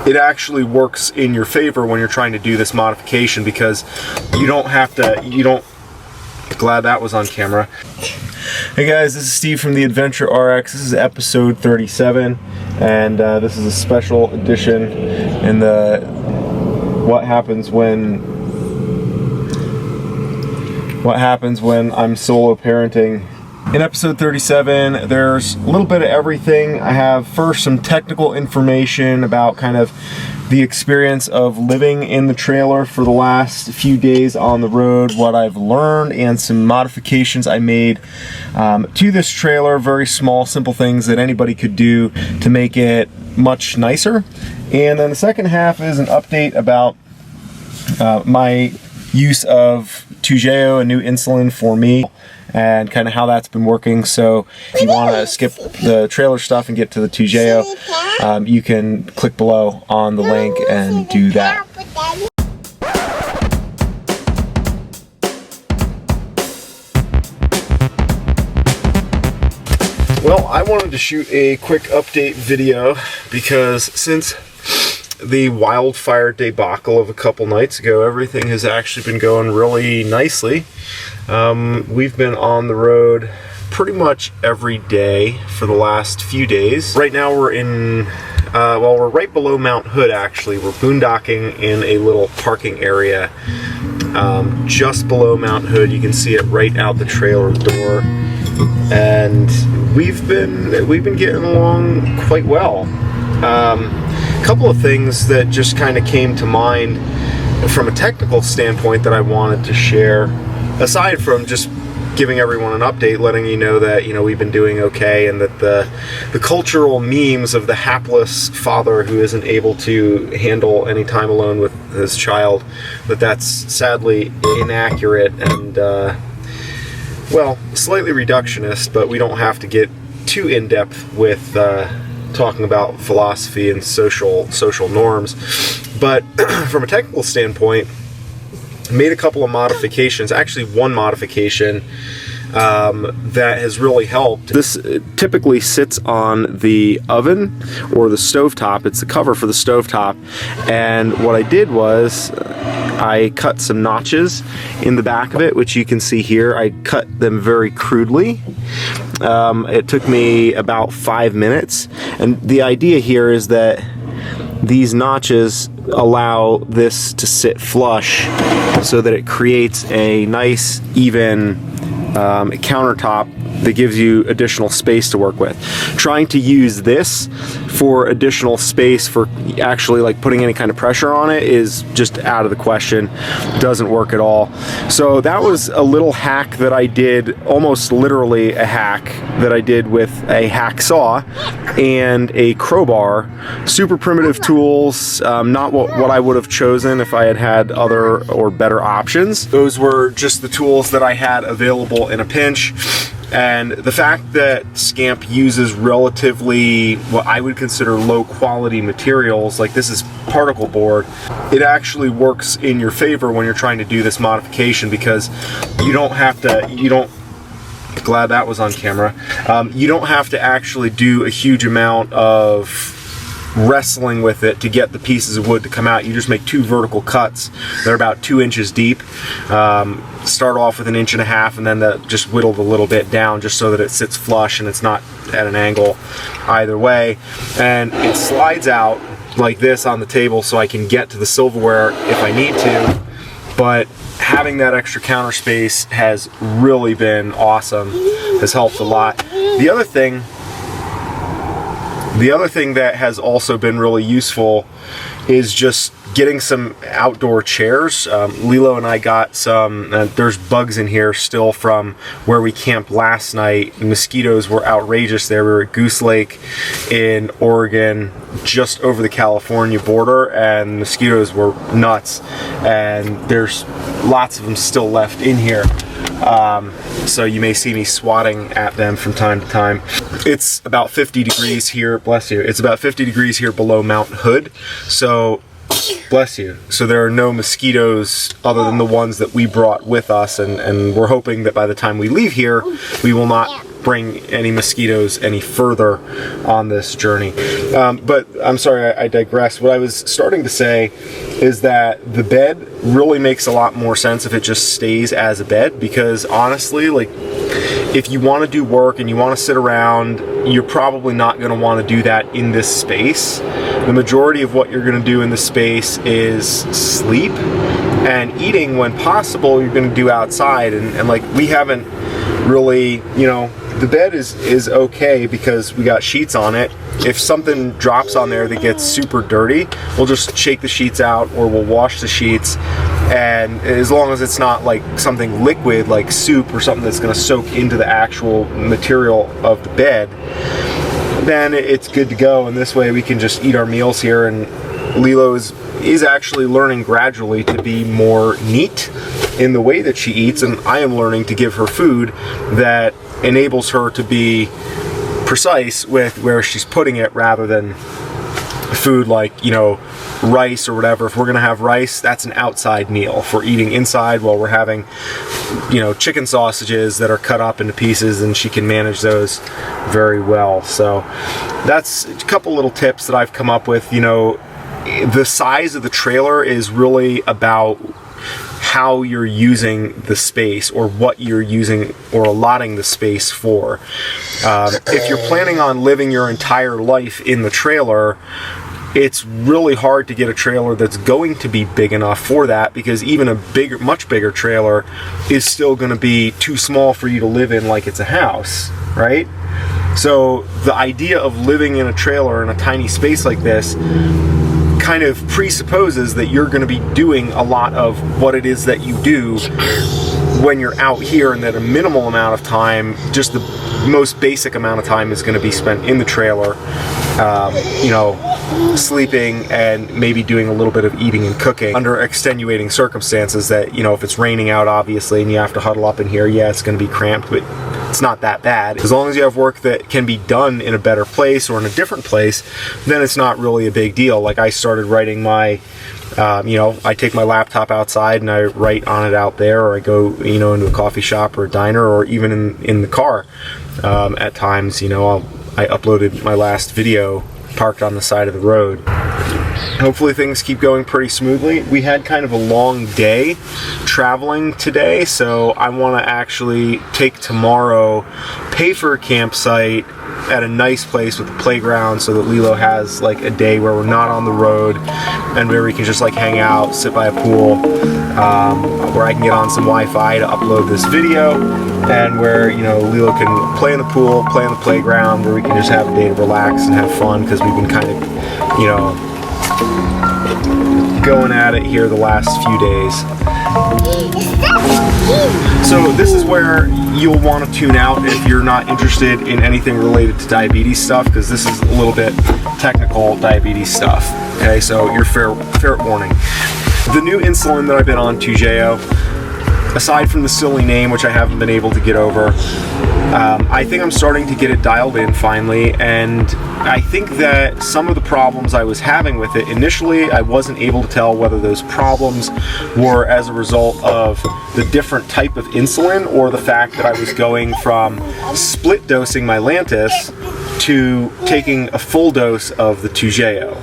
it actually works in your favor when you're trying to do this modification, because you don't have to, glad that was on camera. Hey guys, this is Steve from the AdventureRx. This is episode 37, and this is a special edition in the what happens when I'm solo parenting. In episode 37, there's a little bit of everything. I have first some technical information about kind of the experience of living in the trailer for the last few days on the road, what I've learned, and some modifications I made to this trailer. Very small, simple things that anybody could do to make it much nicer. And then the second half is an update about my use of Toujeo, a new insulin for me, and kind of how that's been working. So if you want to skip the trailer stuff and get to the Toujeo, you can click below on the link and do that. Well, I wanted to shoot a quick update video because since the wildfire debacle of a couple nights ago, everything has actually been going really nicely. We've been on the road pretty much every day for the last few days. Right now we're in, well, we're right below Mount Hood actually. We're boondocking in a little parking area just below Mount Hood. You can see it right out the trailer door. And we've been getting along quite well. A couple of things that just kind of came to mind from a technical standpoint that I wanted to share, aside from just giving everyone an update, letting you know that we've been doing okay, and that the cultural memes of the hapless father who isn't able to handle any time alone with his child, that's sadly inaccurate and well, slightly reductionist, but we don't have to get too in-depth with talking about philosophy and social norms. But from a technical standpoint, made a couple of modifications, actually one modification that has really helped. This typically sits on the oven or the stovetop. It's the cover for the stovetop, and what I did was I cut some notches in the back of it, which you can see here. I cut them very crudely. It took me about 5 minutes, and the idea here is that these notches allow this to sit flush so that it creates a nice, even countertop that gives you additional space to work with. Trying to use this for additional space for actually like putting any kind of pressure on it is just out of the question. Doesn't work at all. So that was a little hack that I did, almost literally a hack that I did with a hacksaw and a crowbar. Super primitive tools, not what I would have chosen if I had other or better options. Those were just the tools that I had available in a pinch. And the fact that Scamp uses relatively what I would consider low quality materials, like this is particle board, it actually works in your favor when you're trying to do this modification, because you don't have to, glad that was on camera, you don't have to actually do a huge amount of wrestling with it to get the pieces of wood to come out. You just make two vertical cuts. They're about 2 inches deep. Start off with 1.5 inches, and then just whittled a little bit down just so that it sits flush and it's not at an angle either way. And it slides out like this on the table so I can get to the silverware if I need to. But having that extra counter space has really been awesome, has helped a lot. The other thing that has also been really useful is just getting some outdoor chairs. Lilo and I got some, there's bugs in here still from where we camped last night. The mosquitoes were outrageous there. We were at Goose Lake in Oregon, just over the California border, and mosquitoes were nuts. And there's lots of them still left in here. So you may see me swatting at them from time to time. It's about 50 degrees here, bless you. It's about 50 degrees here below Mount Hood. So, bless you. So there are no mosquitoes other than the ones that we brought with us, and we're hoping that by the time we leave here, we will not bring any mosquitoes any further on this journey. But I'm sorry, I digress. What I was starting to say is that the bed really makes a lot more sense if it just stays as a bed, because honestly, like, if you want to do work and you want to sit around, you're probably not going to want to do that in this space. The majority of what you're going to do in this space is sleep, and eating when possible you're going to do outside. And like, we haven't really, you know, the bed is okay because we got sheets on it. If something drops on there that gets super dirty, we'll just shake the sheets out, or we'll wash the sheets. And as long as it's not like something liquid like soup or something that's going to soak into the actual material of the bed, then it's good to go. And this way we can just eat our meals here. And Lilo is actually learning gradually to be more neat in the way that she eats, and I am learning to give her food that enables her to be precise with where she's putting it, rather than food like, you know, rice or whatever. If we're gonna have rice, that's an outside meal. If we're eating inside, well, we're having, you know, chicken sausages that are cut up into pieces, and she can manage those very well. So that's a couple little tips that I've come up with. You know, the size of the trailer is really about how you're using the space, or what you're using or allotting the space for. If you're planning on living your entire life in the trailer, it's really hard to get a trailer that's going to be big enough for that, because even a bigger, much bigger trailer is still going to be too small for you to live in like it's a house, right? So the idea of living in a trailer in a tiny space like this kind of presupposes that you're going to be doing a lot of what it is that you do when you're out here, and that a minimal amount of time, just the most basic amount of time, is going to be spent in the trailer, you know, sleeping and maybe doing a little bit of eating and cooking under extenuating circumstances. That, you know, if it's raining out obviously and you have to huddle up in here, yeah, it's going to be cramped, but it's not that bad. As long as you have work that can be done in a better place or in a different place, then it's not really a big deal. Like, I started writing my, you know, I take my laptop outside and I write on it out there, or I go, you know, into a coffee shop or a diner, or even in the car. At times, you know, I uploaded my last video parked on the side of the road. Hopefully things keep going pretty smoothly. We had kind of a long day traveling today, so I want to actually take tomorrow, pay for a campsite at a nice place with a playground, so that Lilo has like a day where we're not on the road, and where we can just like hang out, sit by a pool, where I can get on some Wi-Fi to upload this video, and where, you know, Lilo can play in the pool, play on the playground, where we can just have a day to relax and have fun, because we've been kind of, you know, going at it here the last few days. So this is where you'll want to tune out if you're not interested in anything related to diabetes stuff, because this is a little bit technical diabetes stuff. Okay, so your fair warning. The new insulin that I've been on, Toujeo, aside from the silly name, which I haven't been able to get over, I think I'm starting to get it dialed in finally, and I think that some of the problems I was having with it initially, I wasn't able to tell whether those problems were as a result of the different type of insulin, or the fact that I was going from split dosing my Lantus to taking a full dose of the Toujeo.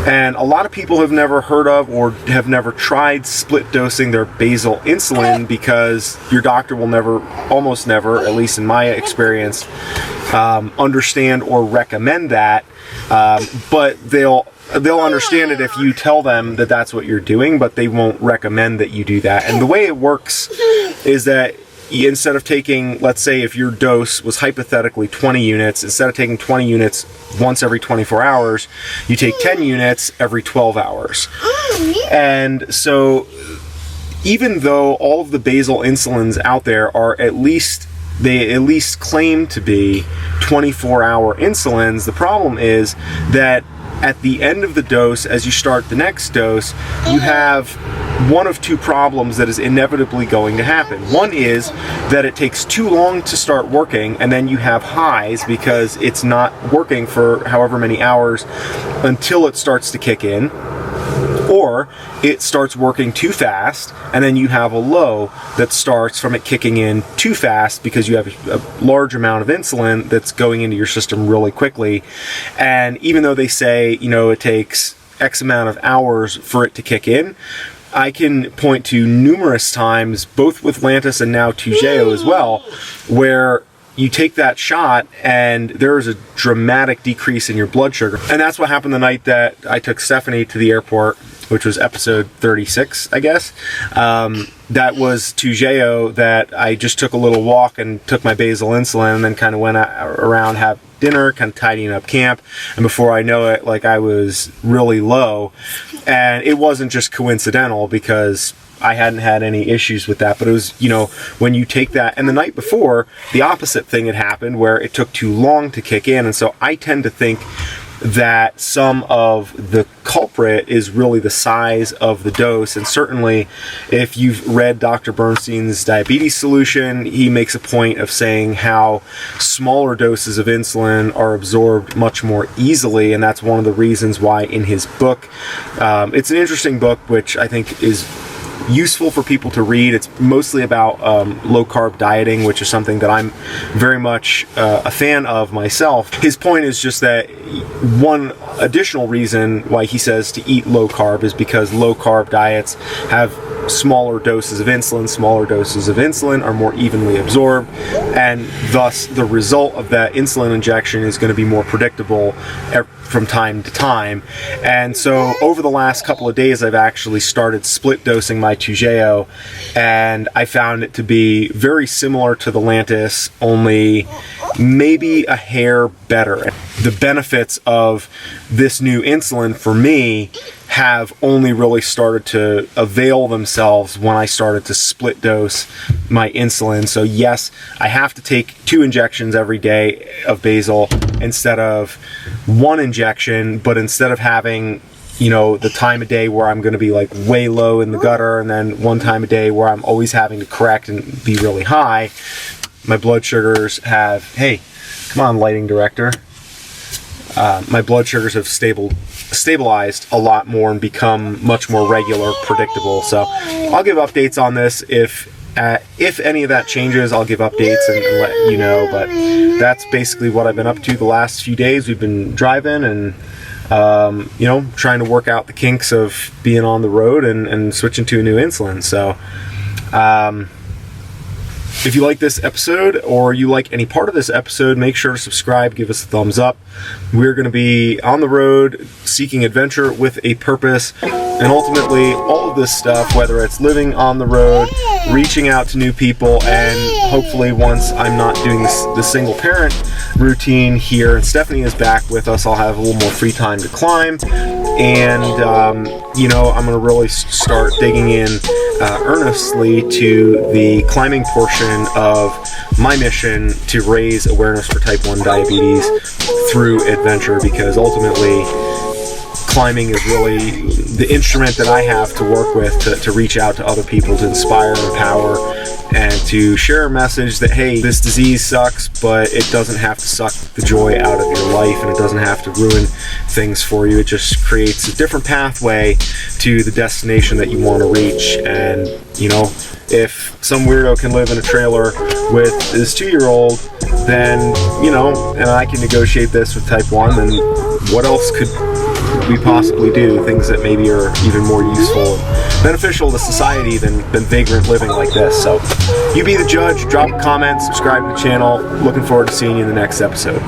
And a lot of people have never heard of or have never tried split dosing their basal insulin, because your doctor will never, almost never, at least in my experience, understand or recommend that. But they'll understand it if you tell them that that's what you're doing, but they won't recommend that you do that. And the way it works is that instead of taking, let's say if your dose was hypothetically 20 units, instead of taking 20 units once every 24 hours, you take 10 units every 12 hours. And so even though all of the basal insulins out there are they at least claim to be 24-hour insulins, the problem is that at the end of the dose, as you start the next dose, you have one of two problems that is inevitably going to happen. One is that it takes too long to start working, and then you have highs because it's not working for however many hours until it starts to kick in. or it starts working too fast, and then you have a low that starts from it kicking in too fast because you have a large amount of insulin that's going into your system really quickly. And even though they say, you know, it takes X amount of hours for it to kick in, I can point to numerous times, both with Lantus and now Toujeo as well, where you take that shot and there is a dramatic decrease in your blood sugar. And that's what happened the night that I took Stephanie to the airport, which was episode 36, I guess. That was Toujeo, that I just took a little walk and took my basal insulin and then kind of went around, have dinner, kind of tidying up camp, and before I know it, like, I was really low. And it wasn't just coincidental because I hadn't had any issues with that, but it was, you know, when you take that, and the night before, the opposite thing had happened where it took too long to kick in. And so I tend to think that some of the culprit is really the size of the dose. And certainly if you've read Dr. Bernstein's diabetes solution, he makes a point of saying how smaller doses of insulin are absorbed much more easily, and that's one of the reasons why in his book, it's an interesting book which I think is useful for people to read. It's mostly about low-carb dieting, which is something that I'm very much a fan of myself. His point is just that one additional reason why he says to eat low-carb is because low-carb diets have smaller doses of insulin. Smaller doses of insulin are more evenly absorbed, and thus the result of that insulin injection is going to be more predictable from time to time. And so over the last couple of days, I've actually started split dosing my Toujeo, and I found it to be very similar to the Lantus, only maybe a hair better. The benefits of this new insulin for me have only really started to avail themselves when I started to split dose my insulin. So yes, I have to take 2 injections every day of basal instead of 1 injection, but instead of having, you know, the time of day where I'm going to be like way low in the gutter, and then one time a day where I'm always having to correct and be really high, my blood sugars have, hey, come on, lighting director. My blood sugars have stabilized a lot more and become much more regular, predictable. So I'll give updates on this. If any of that changes, I'll give updates and let you know. But that's basically what I've been up to the last few days. We've been driving and you know, trying to work out the kinks of being on the road and switching to a new insulin. So if you like this episode, or you like any part of this episode, make sure to subscribe, give us a thumbs up. We're going to be on the road, seeking adventure with a purpose, and ultimately all of this stuff, whether it's living on the road, reaching out to new people, and hopefully once I'm not doing the single parent routine here and Stephanie is back with us, I'll have a little more free time to climb. And you know, I'm going to really start digging in earnestly to the climbing portion of my mission to raise awareness for type 1 diabetes through adventure, because ultimately climbing is really the instrument that I have to work with to reach out to other people, to inspire, empower, and to share a message that, hey, this disease sucks, but it doesn't have to suck the joy out of your life, and it doesn't have to ruin things for you. It just creates a different pathway to the destination that you want to reach. And, you know, if some weirdo can live in a trailer with his 2-year-old, then, you know, and I can negotiate this with type 1, then what else could we possibly do? Things that maybe are even more useful and beneficial to society than vagrant living like this. So you be the judge. Drop a comment, subscribe to the channel. Looking forward to seeing you in the next episode.